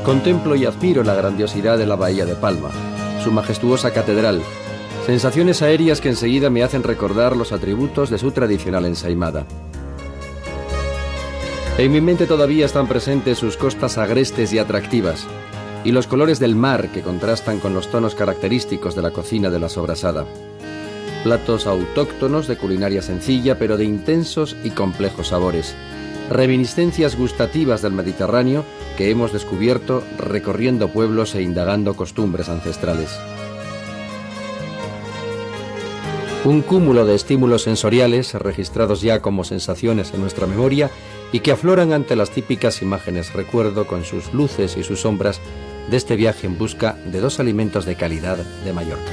Contemplo y admiro la grandiosidad de la bahía de Palma, su majestuosa catedral, sensaciones aéreas que enseguida me hacen recordar los atributos de su tradicional ensaimada. En mi mente todavía están presentes sus costas agrestes y atractivas, y los colores del mar que contrastan con los tonos característicos de la cocina de la sobrasada. Platos autóctonos de culinaria sencilla, pero de intensos y complejos sabores. Reminiscencias gustativas del Mediterráneo que hemos descubierto recorriendo pueblos e indagando costumbres ancestrales. Un cúmulo de estímulos sensoriales registrados ya como sensaciones en nuestra memoria y que afloran ante las típicas imágenes recuerdo con sus luces y sus sombras de este viaje en busca de dos alimentos de calidad de Mallorca.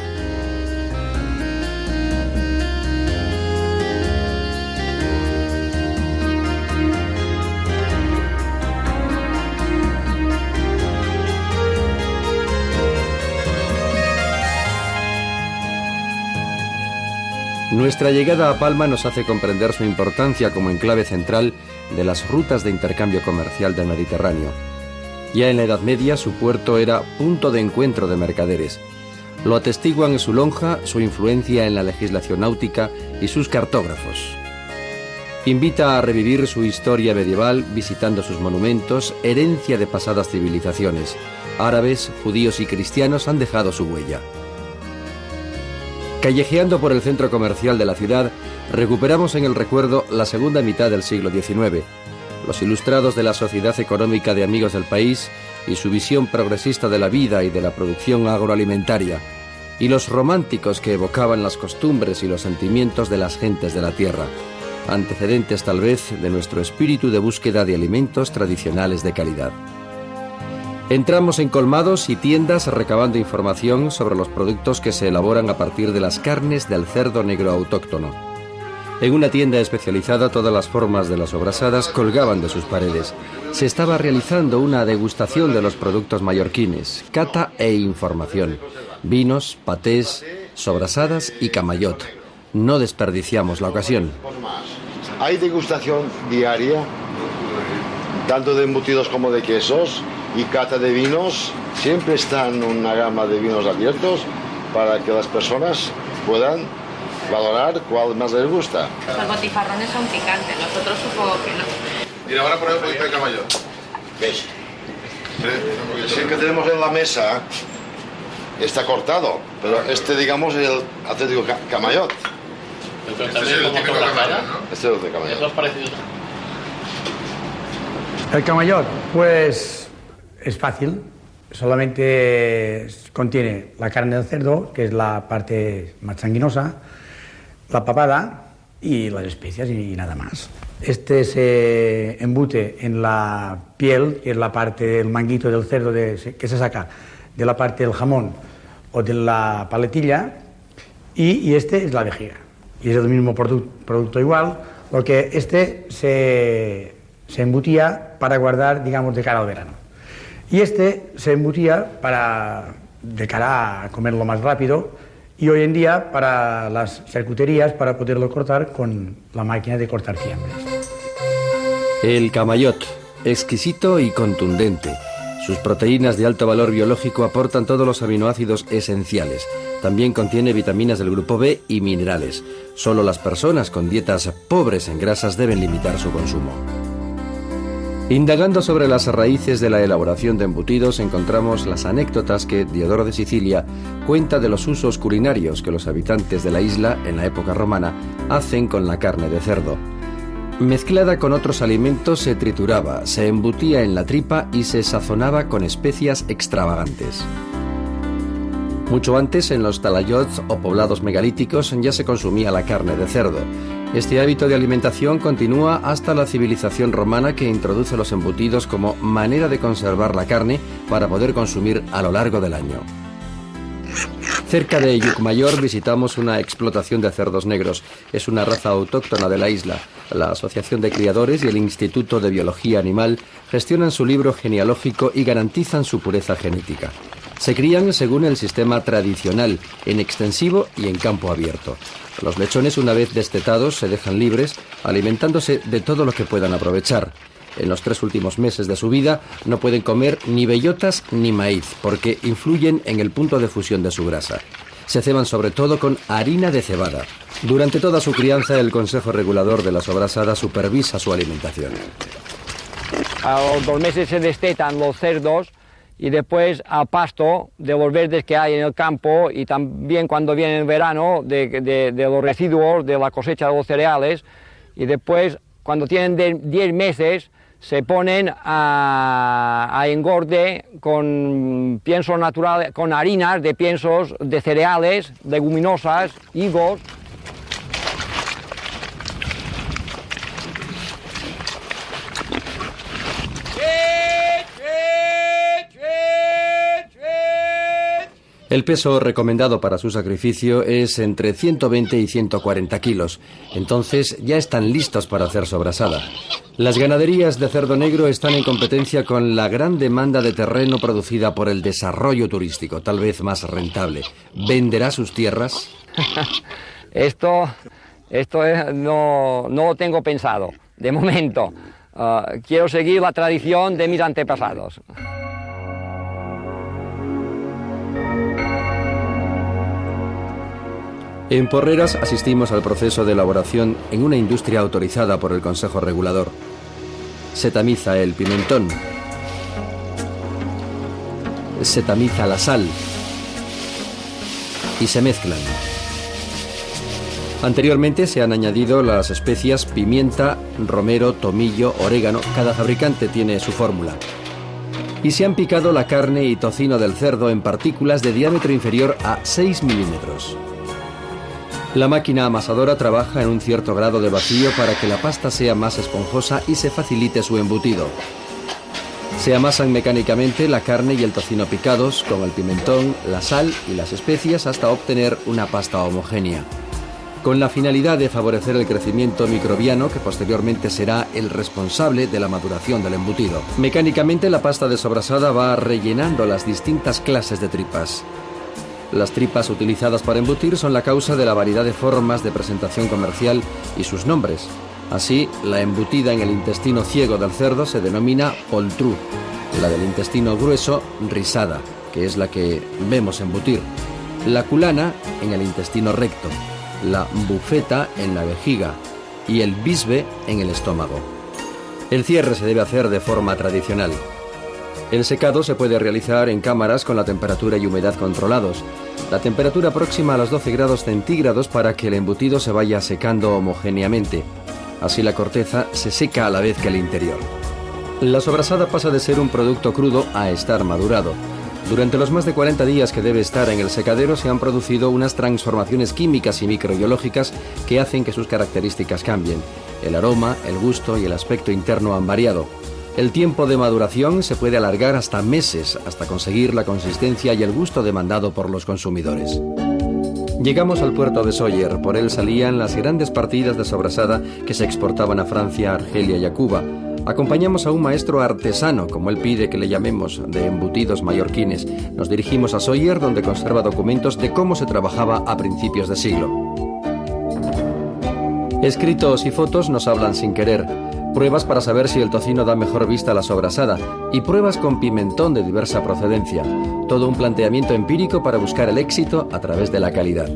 Nuestra llegada a Palma nos hace comprender su importancia como enclave central de las rutas de intercambio comercial del Mediterráneo. Ya en la Edad Media su puerto era punto de encuentro de mercaderes. Lo atestiguan en su lonja, su influencia en la legislación náutica y sus cartógrafos. Invita a revivir su historia medieval visitando sus monumentos, herencia de pasadas civilizaciones. Árabes, judíos y cristianos han dejado su huella. Callejeando por el centro comercial de la ciudad, recuperamos en el recuerdo la segunda mitad del siglo XIX, los ilustrados de la Sociedad Económica de Amigos del País y su visión progresista de la vida y de la producción agroalimentaria, y los románticos que evocaban las costumbres y los sentimientos de las gentes de la tierra, antecedentes tal vez de nuestro espíritu de búsqueda de alimentos tradicionales de calidad. Entramos en colmados y tiendas recabando información sobre los productos que se elaboran a partir de las carnes del cerdo negro autóctono. En una tienda especializada todas las formas de las sobrasadas colgaban de sus paredes. Se estaba realizando una degustación de los productos mallorquines, cata e información. Vinos, patés, sobrasadas y camallot. No desperdiciamos la ocasión. Hay degustación diaria, tanto de embutidos como de quesos, y cata de vinos. Siempre están una gama de vinos abiertos para que las personas puedan valorar cuál más les gusta. Los botifarrones son picantes, nosotros supongo que no. Y ahora por ejemplo el camallot. ¿Ves? El que tenemos en la mesa está cortado, pero este digamos es el auténtico camallot. Pero también es como sobrasada, ¿no? Este es el de camallot. ¿Eso es parecido? El camallot, pues es fácil, solamente contiene la carne del cerdo, que es la parte más sanguinosa, la papada y las especias y nada más. Este se embute en la piel, que es la parte del manguito del cerdo que se saca de la parte del jamón o de la paletilla, y este es la vejiga. Y es el mismo producto igual, lo que este se embutía para guardar, digamos, de cara al verano. Y este se embutía de cara a comerlo más rápido, y hoy en día para las charcuterías para poderlo cortar con la máquina de cortar fiambres. El camallot, exquisito y contundente. Sus proteínas de alto valor biológico aportan todos los aminoácidos esenciales. También contiene vitaminas del grupo B y minerales. Solo las personas con dietas pobres en grasas deben limitar su consumo. Indagando sobre las raíces de la elaboración de embutidos, encontramos las anécdotas que Diodoro de Sicilia cuenta de los usos culinarios que los habitantes de la isla, en la época romana, hacen con la carne de cerdo. Mezclada con otros alimentos se trituraba, se embutía en la tripa y se sazonaba con especias extravagantes. Mucho antes, en los talayots o poblados megalíticos, ya se consumía la carne de cerdo. Este hábito de alimentación continúa hasta la civilización romana, que introduce los embutidos como manera de conservar la carne para poder consumir a lo largo del año. Cerca de Llucmajor visitamos una explotación de cerdos negros. Es una raza autóctona de la isla. La Asociación de Criadores y el Instituto de Biología Animal gestionan su libro genealógico y garantizan su pureza genética. Se crían según el sistema tradicional, en extensivo y en campo abierto. Los lechones, una vez destetados, se dejan libres, alimentándose de todo lo que puedan aprovechar. En los 3 últimos meses de su vida no pueden comer ni bellotas ni maíz porque influyen en el punto de fusión de su grasa. Se ceban sobre todo con harina de cebada. Durante toda su crianza, el Consejo Regulador de la Sobrasada supervisa su alimentación. A los 2 meses se destetan los cerdos y después al pasto de los verdes que hay en el campo, y también cuando viene el verano de los residuos de la cosecha de los cereales, y después cuando tienen 10 meses se ponen a engorde con piensos naturales, con harinas de piensos de cereales, leguminosas, higos. El peso recomendado para su sacrificio es entre 120 y 140 kilos. Entonces ya están listos para hacer sobrasada. Las ganaderías de cerdo negro están en competencia con la gran demanda de terreno producida por el desarrollo turístico, tal vez más rentable. ¿Venderá sus tierras? Esto no lo tengo pensado, de momento. Quiero seguir la tradición de mis antepasados. En Porreras asistimos al proceso de elaboración en una industria autorizada por el Consejo Regulador. Se tamiza el pimentón, se tamiza la sal y se mezclan. Anteriormente se han añadido las especias pimienta, romero, tomillo, orégano. Cada fabricante tiene su fórmula. Y se han picado la carne y tocino del cerdo en partículas de diámetro inferior a 6 milímetros. La máquina amasadora trabaja en un cierto grado de vacío para que la pasta sea más esponjosa y se facilite su embutido. Se amasan mecánicamente la carne y el tocino picados con el pimentón, la sal y las especias hasta obtener una pasta homogénea, con la finalidad de favorecer el crecimiento microbiano que posteriormente será el responsable de la maduración del embutido. Mecánicamente la pasta de sobrasada va rellenando las distintas clases de tripas. Las tripas utilizadas para embutir son la causa de la variedad de formas de presentación comercial y sus nombres. Así, la embutida en el intestino ciego del cerdo se denomina poltrú, la del intestino grueso, risada, que es la que vemos embutir, la culana en el intestino recto, la bufeta en la vejiga y el bisbe en el estómago. El cierre se debe hacer de forma tradicional. El secado se puede realizar en cámaras con la temperatura y humedad controlados. La temperatura próxima a los 12 grados centígrados para que el embutido se vaya secando homogéneamente. Así la corteza se seca a la vez que el interior. La sobrasada pasa de ser un producto crudo a estar madurado. Durante los más de 40 días que debe estar en el secadero se han producido unas transformaciones químicas y microbiológicas que hacen que sus características cambien. El aroma, el gusto y el aspecto interno han variado. El tiempo de maduración se puede alargar hasta meses, hasta conseguir la consistencia y el gusto demandado por los consumidores. Llegamos al puerto de Sóller. Por él salían las grandes partidas de sobrasada que se exportaban a Francia, Argelia y a Cuba. Acompañamos a un maestro artesano, como él pide que le llamemos, de embutidos mallorquines. Nos dirigimos a Sóller, donde conserva documentos de cómo se trabajaba a principios de siglo. Escritos y fotos nos hablan sin querer. Pruebas para saber si el tocino da mejor vista a la sobrasada y pruebas con pimentón de diversa procedencia. Todo un planteamiento empírico para buscar el éxito a través de la calidad.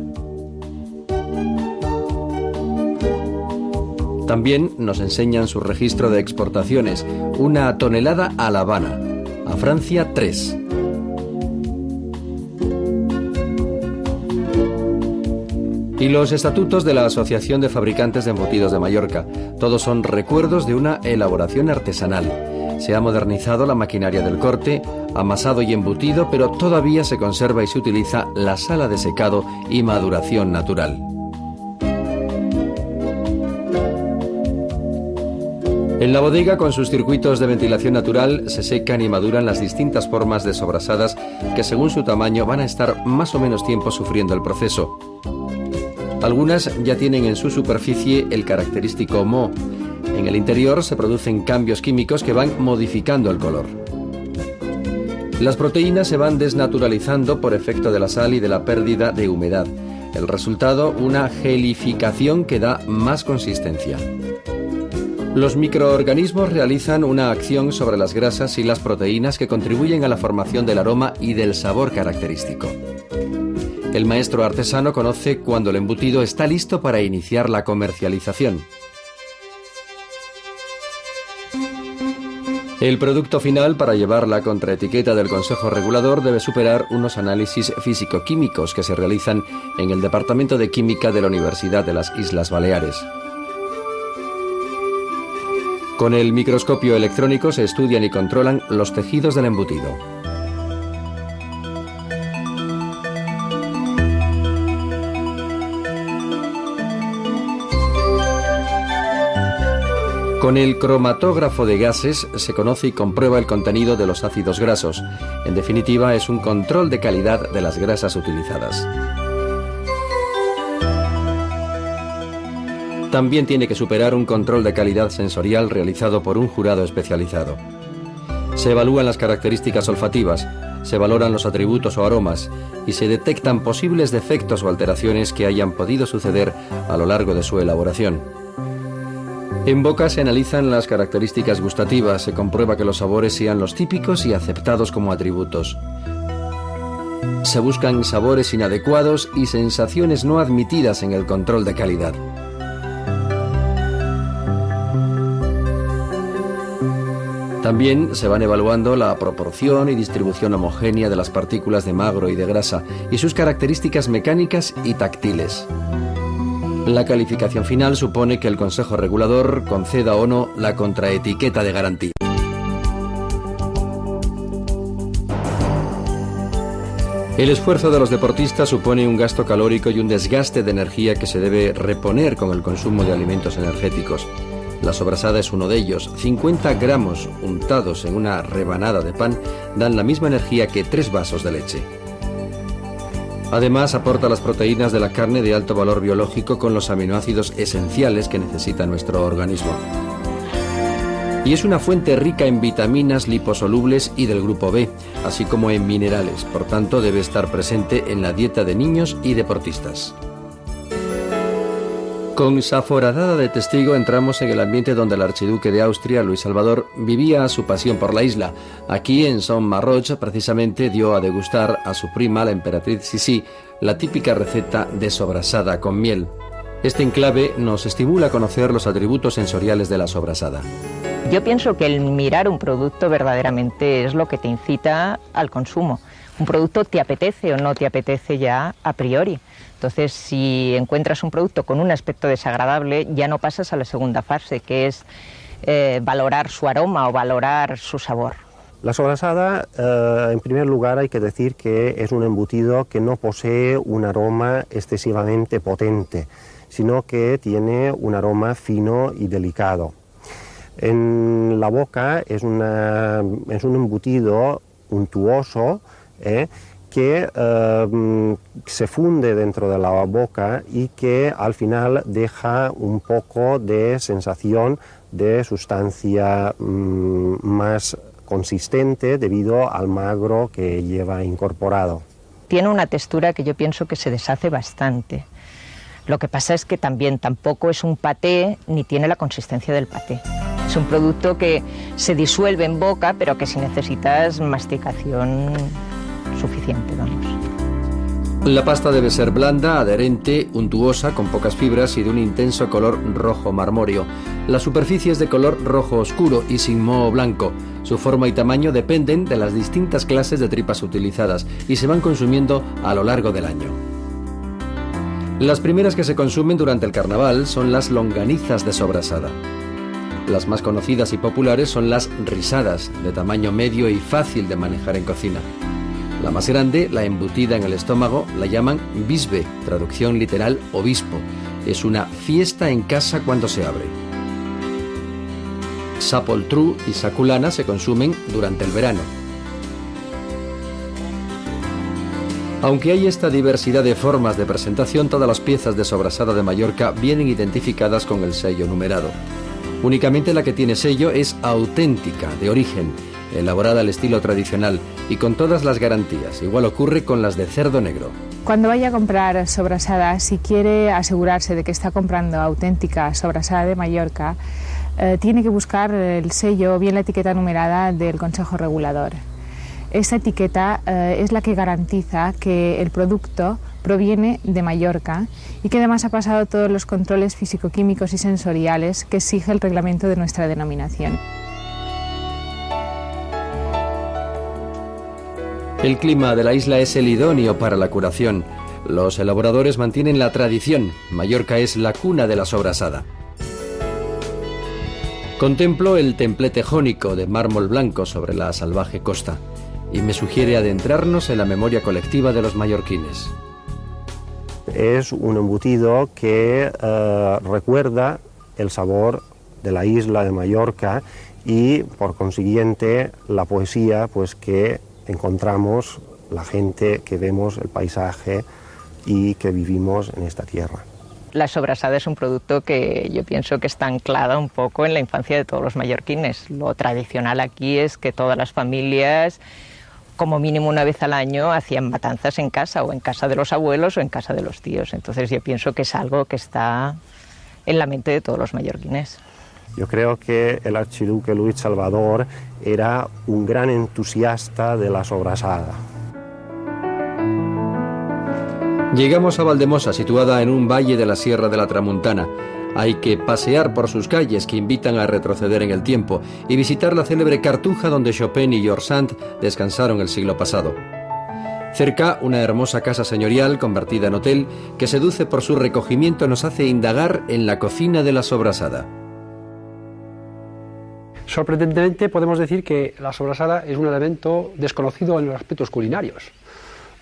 También nos enseñan su registro de exportaciones, 1 tonelada a La Habana, a Francia 3. Y los estatutos de la Asociación de Fabricantes de Embutidos de Mallorca. Todos son recuerdos de una elaboración artesanal. Se ha modernizado la maquinaria del corte, amasado y embutido, pero todavía se conserva y se utiliza la sala de secado y maduración natural. En la bodega, con sus circuitos de ventilación natural, se secan y maduran las distintas formas de sobrasadas que, según su tamaño, van a estar más o menos tiempo sufriendo el proceso. Algunas ya tienen en su superficie el característico moho. En el interior se producen cambios químicos que van modificando el color. Las proteínas se van desnaturalizando por efecto de la sal y de la pérdida de humedad. El resultado, una gelificación que da más consistencia. Los microorganismos realizan una acción sobre las grasas y las proteínas que contribuyen a la formación del aroma y del sabor característico. El maestro artesano conoce cuando el embutido está listo para iniciar la comercialización. El producto final, para llevar la contraetiqueta del Consejo Regulador, debe superar unos análisis físico-químicos que se realizan en el Departamento de Química de la Universidad de las Islas Baleares. Con el microscopio electrónico se estudian y controlan los tejidos del embutido. Con el cromatógrafo de gases se conoce y comprueba el contenido de los ácidos grasos. En definitiva, es un control de calidad de las grasas utilizadas. También tiene que superar un control de calidad sensorial realizado por un jurado especializado. Se evalúan las características olfativas, se valoran los atributos o aromas y se detectan posibles defectos o alteraciones que hayan podido suceder a lo largo de su elaboración. En boca se analizan las características gustativas, se comprueba que los sabores sean los típicos y aceptados como atributos. Se buscan sabores inadecuados y sensaciones no admitidas en el control de calidad. También se van evaluando la proporción y distribución homogénea de las partículas de magro y de grasa y sus características mecánicas y táctiles. La calificación final supone que el Consejo Regulador conceda o no la contraetiqueta de garantía. El esfuerzo de los deportistas supone un gasto calórico y un desgaste de energía que se debe reponer con el consumo de alimentos energéticos. La sobrasada es uno de ellos. 50 gramos untados en una rebanada de pan dan la misma energía que 3 vasos de leche. Además, aporta las proteínas de la carne de alto valor biológico con los aminoácidos esenciales que necesita nuestro organismo. Y es una fuente rica en vitaminas liposolubles y del grupo B, así como en minerales. Por tanto, debe estar presente en la dieta de niños y deportistas. Con Saforadada de testigo entramos en el ambiente donde el archiduque de Austria, Luis Salvador, vivía su pasión por la isla. Aquí, en Saint-Marroch, precisamente dio a degustar a su prima, la emperatriz Sisi, la típica receta de sobrasada con miel. Este enclave nos estimula a conocer los atributos sensoriales de la sobrasada. Yo pienso que el mirar un producto verdaderamente es lo que te incita al consumo. Un producto te apetece o no te apetece ya a priori. Entonces, si encuentras un producto con un aspecto desagradable, ya no pasas a la segunda fase, que es valorar su aroma o valorar su sabor. La sobrasada, en primer lugar, hay que decir que es un embutido que no posee un aroma excesivamente potente, sino que tiene un aroma fino y delicado. En la boca es un embutido untuoso, que se funde dentro de la boca y que al final deja un poco de sensación de sustancia más consistente debido al magro que lleva incorporado. Tiene una textura que yo pienso que se deshace bastante. Lo que pasa es que tampoco es un paté ni tiene la consistencia del paté. Es un producto que se disuelve en boca, pero que si necesitas masticación suficiente, vamos. La pasta debe ser blanda, adherente, untuosa, con pocas fibras y de un intenso color rojo marmóreo. La superficie es de color rojo oscuro y sin moho blanco. Su forma y tamaño dependen de las distintas clases de tripas utilizadas y se van consumiendo a lo largo del año. Las primeras que se consumen durante el carnaval son las longanizas de sobrasada. Las más conocidas y populares son las risadas, de tamaño medio y fácil de manejar en cocina. La más grande, la embutida en el estómago, la llaman bisbe, traducción literal obispo. Es una fiesta en casa cuando se abre. Sapoltru y saculana se consumen durante el verano. Aunque hay esta diversidad de formas de presentación, todas las piezas de sobrasada de Mallorca vienen identificadas con el sello numerado. Únicamente la que tiene sello es auténtica, de origen, elaborada al estilo tradicional y con todas las garantías. Igual ocurre con las de cerdo negro. Cuando vaya a comprar sobrasada, si quiere asegurarse de que está comprando auténtica sobrasada de Mallorca, tiene que buscar el sello o bien la etiqueta numerada del Consejo Regulador. Esta etiqueta es la que garantiza que el producto proviene de Mallorca y que además ha pasado todos los controles físico-químicos y sensoriales que exige el reglamento de nuestra denominación. El clima de la isla es el idóneo para la curación. Los elaboradores mantienen la tradición. Mallorca es la cuna de la sobrasada. Contemplo el templete jónico de mármol blanco sobre la salvaje costa y me sugiere adentrarnos en la memoria colectiva de los mallorquines. Es un embutido que recuerda el sabor de la isla de Mallorca y, por consiguiente, la poesía pues, que encontramos la gente que vemos el paisaje y que vivimos en esta tierra. La sobrasada es un producto que yo pienso que está anclado un poco en la infancia de todos los mallorquines. Lo tradicional aquí es que todas las familias, como mínimo una vez al año, hacían matanzas en casa, o en casa de los abuelos o en casa de los tíos. Entonces yo pienso que es algo que está en la mente de todos los mallorquines. Yo creo que el archiduque Luis Salvador era un gran entusiasta de la sobrasada. Llegamos a Valdemosa, situada en un valle de la Sierra de la Tramuntana. Hay que pasear por sus calles que invitan a retroceder en el tiempo y visitar la célebre Cartuja donde Chopin y George Sand descansaron el siglo pasado. Cerca, una hermosa casa señorial convertida en hotel que seduce por su recogimiento nos hace indagar en la cocina de la sobrasada. Sorprendentemente podemos decir que la sobrasada es un elemento desconocido en los aspectos culinarios,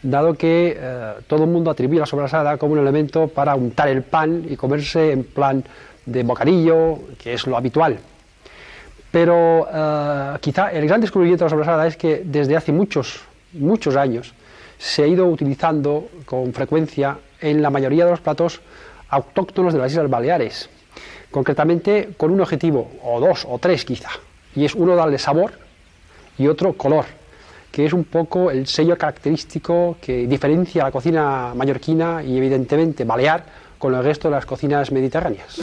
dado que todo el mundo atribuye la sobrasada como un elemento para untar el pan y comerse en plan de bocadillo, que es lo habitual. Pero quizá el gran descubrimiento de la sobrasada es que desde hace muchos años se ha ido utilizando con frecuencia en la mayoría de los platos autóctonos de las Islas Baleares, concretamente con un objetivo, o dos o tres quizá, y es uno darle sabor y otro color, que es un poco el sello característico que diferencia la cocina mallorquina y evidentemente balear con el resto de las cocinas mediterráneas.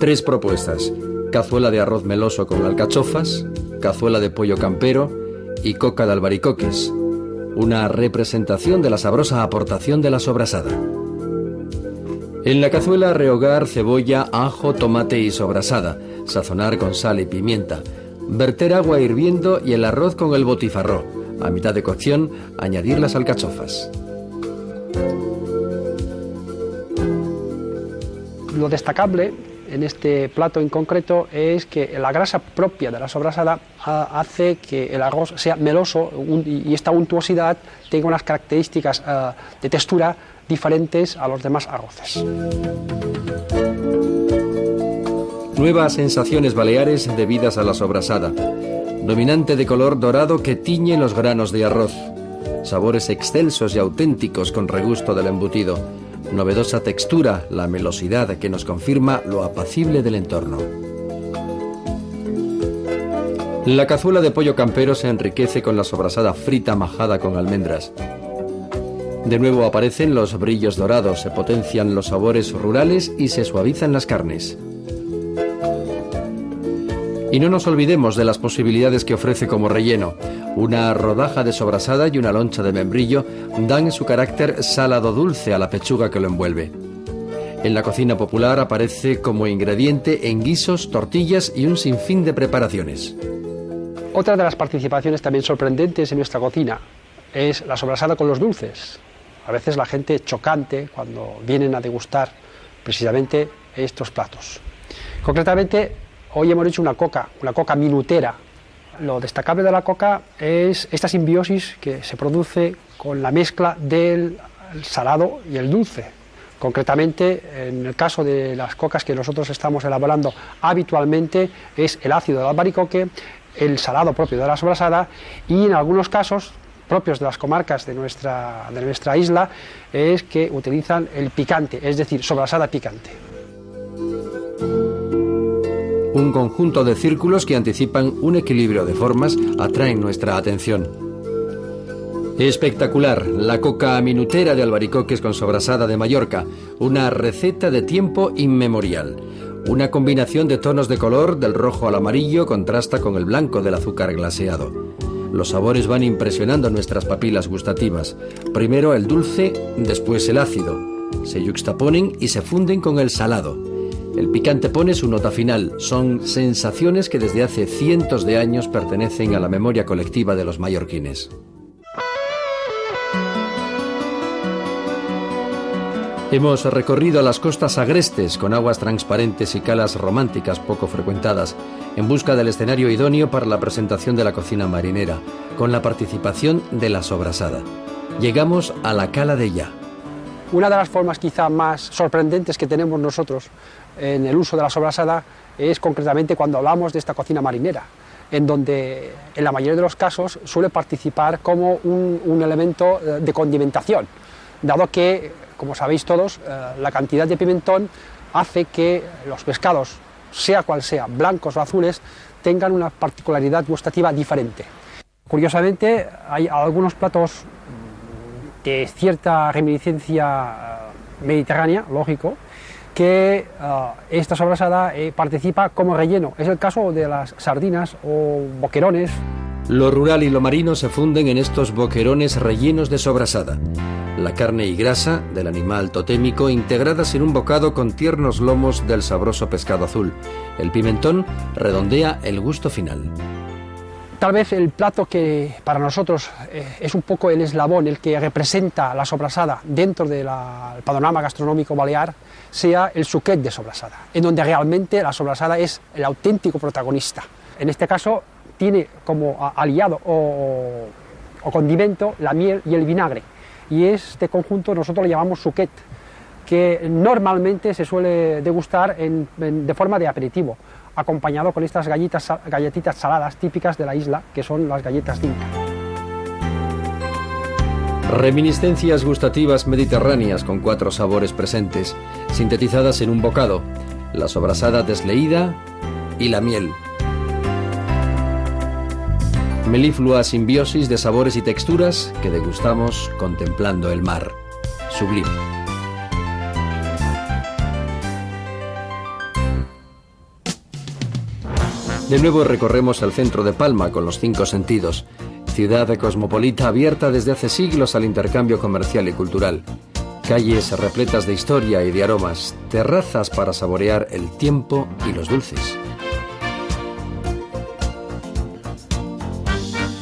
3 propuestas: cazuela de arroz meloso con alcachofas, cazuela de pollo campero y coca de albaricoques, una representación de la sabrosa aportación de la sobrasada. En la cazuela rehogar cebolla, ajo, tomate y sobrasada, sazonar con sal y pimienta, verter agua hirviendo y el arroz con el botifarró. A mitad de cocción, añadir las alcachofas. Lo destacable en este plato en concreto es que la grasa propia de la sobrasada hace que el arroz sea meloso y esta untuosidad tenga unas características de textura diferentes a los demás arroces. Nuevas sensaciones baleares debidas a la sobrasada. Dominante de color dorado que tiñe los granos de arroz. Sabores excelsos y auténticos con regusto del embutido. Novedosa textura, la melosidad que nos confirma lo apacible del entorno. La cazuela de pollo campero se enriquece con la sobrasada frita majada con almendras. De nuevo aparecen los brillos dorados, se potencian los sabores rurales y se suavizan las carnes. Y no nos olvidemos de las posibilidades que ofrece como relleno. Una rodaja de sobrasada y una loncha de membrillo dan su carácter salado-dulce a la pechuga que lo envuelve. En la cocina popular aparece como ingrediente en guisos, tortillas y un sinfín de preparaciones. Otra de las participaciones también sorprendentes en nuestra cocina es la sobrasada con los dulces. A veces la gente chocante cuando vienen a degustar precisamente estos platos. Concretamente, hoy hemos hecho una coca minutera. Lo destacable de la coca es esta simbiosis que se produce con la mezcla del salado y el dulce. Concretamente, en el caso de las cocas que nosotros estamos elaborando habitualmente, es el ácido del albaricoque, el salado propio de la sobrasada y en algunos casos propios de las comarcas de nuestra isla es que utilizan el picante, es decir, sobrasada picante. Un conjunto de círculos que anticipan un equilibrio de formas atraen nuestra atención. Espectacular, la coca minutera de albaricoques con sobrasada de Mallorca, una receta de tiempo inmemorial. Una combinación de tonos de color, del rojo al amarillo, contrasta con el blanco del azúcar glaseado. Los sabores van impresionando nuestras papilas gustativas. Primero el dulce, después el ácido. Se yuxtaponen y se funden con el salado. El picante pone su nota final. Son sensaciones que desde hace cientos de años pertenecen a la memoria colectiva de los mallorquines. Hemos recorrido las costas agrestes con aguas transparentes y calas románticas poco frecuentadas, en busca del escenario idóneo para la presentación de la cocina marinera, con la participación de la sobrasada. Llegamos a la Cala de Ya. Una de las formas quizá más sorprendentes que tenemos nosotros en el uso de la sobrasada es concretamente cuando hablamos de esta cocina marinera, en donde en la mayoría de los casos suele participar como un elemento de condimentación, dado que, como sabéis todos, la cantidad de pimentón hace que los pescados, sea cual sea, blancos o azules, tengan una particularidad gustativa diferente. Curiosamente, hay algunos platos de cierta reminiscencia mediterránea, lógico, que esta sobrasada participa como relleno. Es el caso de las sardinas o boquerones. Lo rural y lo marino se funden en estos boquerones rellenos de sobrasada. La carne y grasa del animal totémico integradas en un bocado con tiernos lomos del sabroso pescado azul. El pimentón redondea el gusto final. Tal vez el plato que para nosotros es un poco el eslabón, el que representa la sobrasada dentro del panorama gastronómico balear, sea el suquet de sobrasada, en donde realmente la sobrasada es el auténtico protagonista. En este caso tiene como aliado o condimento la miel y el vinagre, y este conjunto nosotros lo llamamos suquet, que normalmente se suele degustar de forma de aperitivo, acompañado con estas galletitas saladas típicas de la isla, que son las galletas Dinka. Reminiscencias gustativas mediterráneas con 4 sabores presentes, sintetizadas en un bocado: la sobrasada desleída y la miel. Meliflua simbiosis de sabores y texturas que degustamos contemplando el mar. Sublime. De nuevo recorremos el centro de Palma con los 5 sentidos. Ciudad cosmopolita abierta desde hace siglos al intercambio comercial y cultural. Calles repletas de historia y de aromas. Terrazas para saborear el tiempo y los dulces.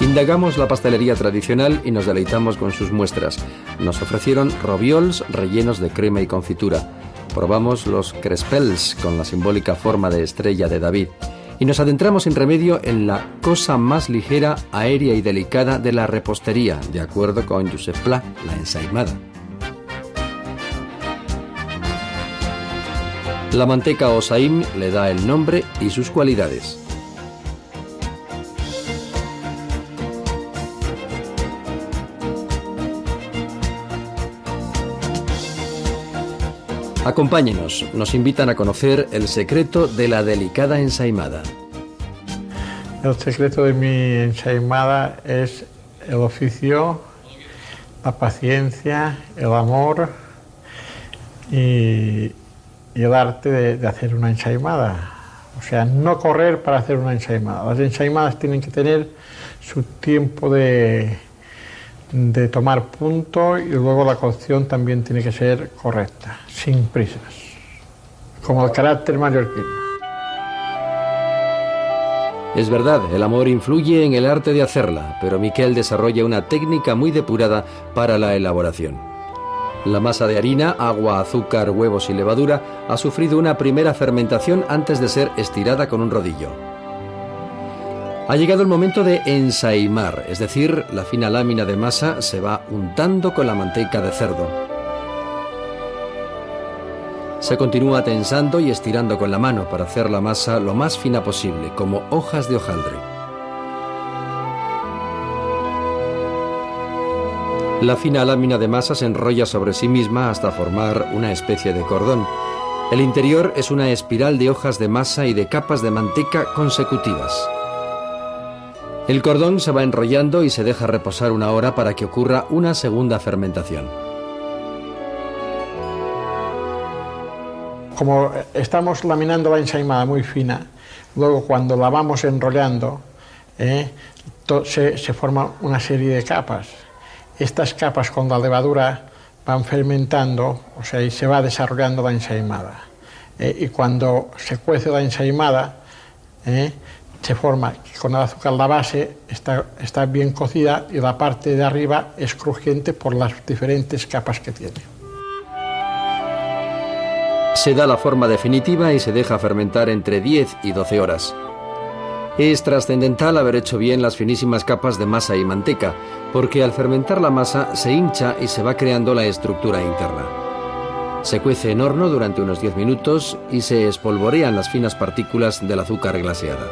Indagamos la pastelería tradicional y nos deleitamos con sus muestras. Nos ofrecieron roviols rellenos de crema y confitura. Probamos los crespels con la simbólica forma de estrella de David. Y nos adentramos sin remedio en la cosa más ligera, aérea y delicada de la repostería, de acuerdo con Josep Pla, la ensaimada. La manteca o saim le da el nombre y sus cualidades. Acompáñenos, nos invitan a conocer el secreto de la delicada ensaimada. El secreto de mi ensaimada es el oficio, la paciencia, el amor y el arte de hacer una ensaimada. O sea, no correr para hacer una ensaimada. Las ensaimadas tienen que tener su tiempo de tomar punto, y luego la cocción también tiene que ser correcta, sin prisas, como el carácter mallorquín. Es verdad, el amor influye en el arte de hacerla, pero Miquel desarrolla una técnica muy depurada para la elaboración. La masa de harina, agua, azúcar, huevos y levadura ha sufrido una primera fermentación antes de ser estirada con un rodillo. Ha llegado el momento de ensaimar, es decir, la fina lámina de masa se va untando con la manteca de cerdo. Se continúa tensando y estirando con la mano para hacer la masa lo más fina posible, como hojas de hojaldre. La fina lámina de masa se enrolla sobre sí misma hasta formar una especie de cordón. El interior es una espiral de hojas de masa y de capas de manteca consecutivas. El cordón se va enrollando y se deja reposar 1 hora para que ocurra una segunda fermentación. como estamos laminando la ensaimada muy fina, luego cuando la vamos enrollando, se forma una serie de capas. Estas capas con la levadura van fermentando, o sea, y se va desarrollando la ensaimada. Y cuando se cuece la ensaimada, se forma, con el azúcar la base está bien cocida y la parte de arriba es crujiente por las diferentes capas que tiene. Se da la forma definitiva y se deja fermentar entre 10 y 12 horas. Es trascendental haber hecho bien las finísimas capas de masa y manteca, porque al fermentar la masa se hincha y se va creando la estructura interna. Se cuece en horno durante unos 10 minutos y se espolvorean las finas partículas del azúcar glaseada.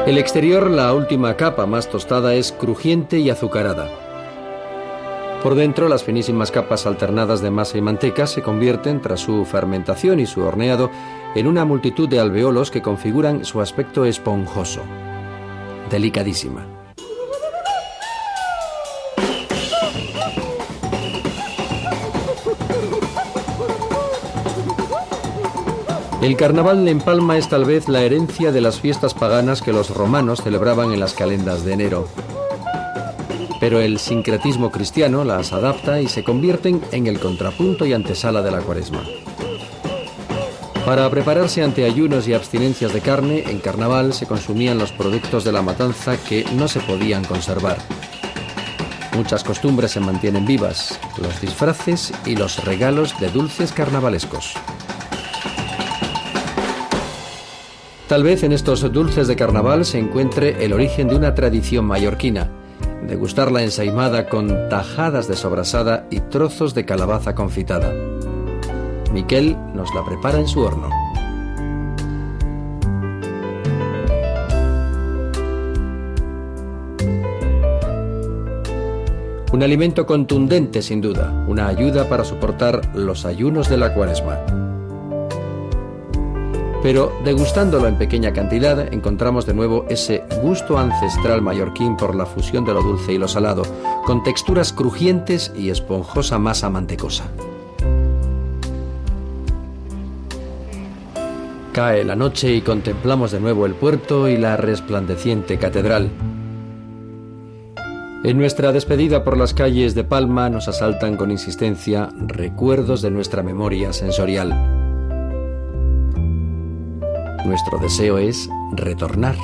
El exterior, la última capa más tostada, es crujiente y azucarada. Por dentro, las finísimas capas alternadas de masa y manteca se convierten, tras su fermentación y su horneado, en una multitud de alveolos que configuran su aspecto esponjoso. Delicadísima. El carnaval en Palma es tal vez la herencia de las fiestas paganas que los romanos celebraban en las calendas de enero. Pero el sincretismo cristiano las adapta y se convierten en el contrapunto y antesala de la Cuaresma. Para prepararse ante ayunos y abstinencias de carne, en carnaval se consumían los productos de la matanza que no se podían conservar. Muchas costumbres se mantienen vivas, los disfraces y los regalos de dulces carnavalescos. Tal vez en estos dulces de carnaval se encuentre el origen de una tradición mallorquina: degustar la ensaimada con tajadas de sobrasada y trozos de calabaza confitada. Miquel nos la prepara en su horno. Un alimento contundente, sin duda, una ayuda para soportar los ayunos de la Cuaresma. Pero degustándolo en pequeña cantidad, encontramos de nuevo ese gusto ancestral mallorquín por la fusión de lo dulce y lo salado, con texturas crujientes y esponjosa masa mantecosa. Cae la noche y contemplamos de nuevo el puerto y la resplandeciente catedral. En nuestra despedida por las calles de Palma nos asaltan con insistencia recuerdos de nuestra memoria sensorial. Nuestro deseo es retornar.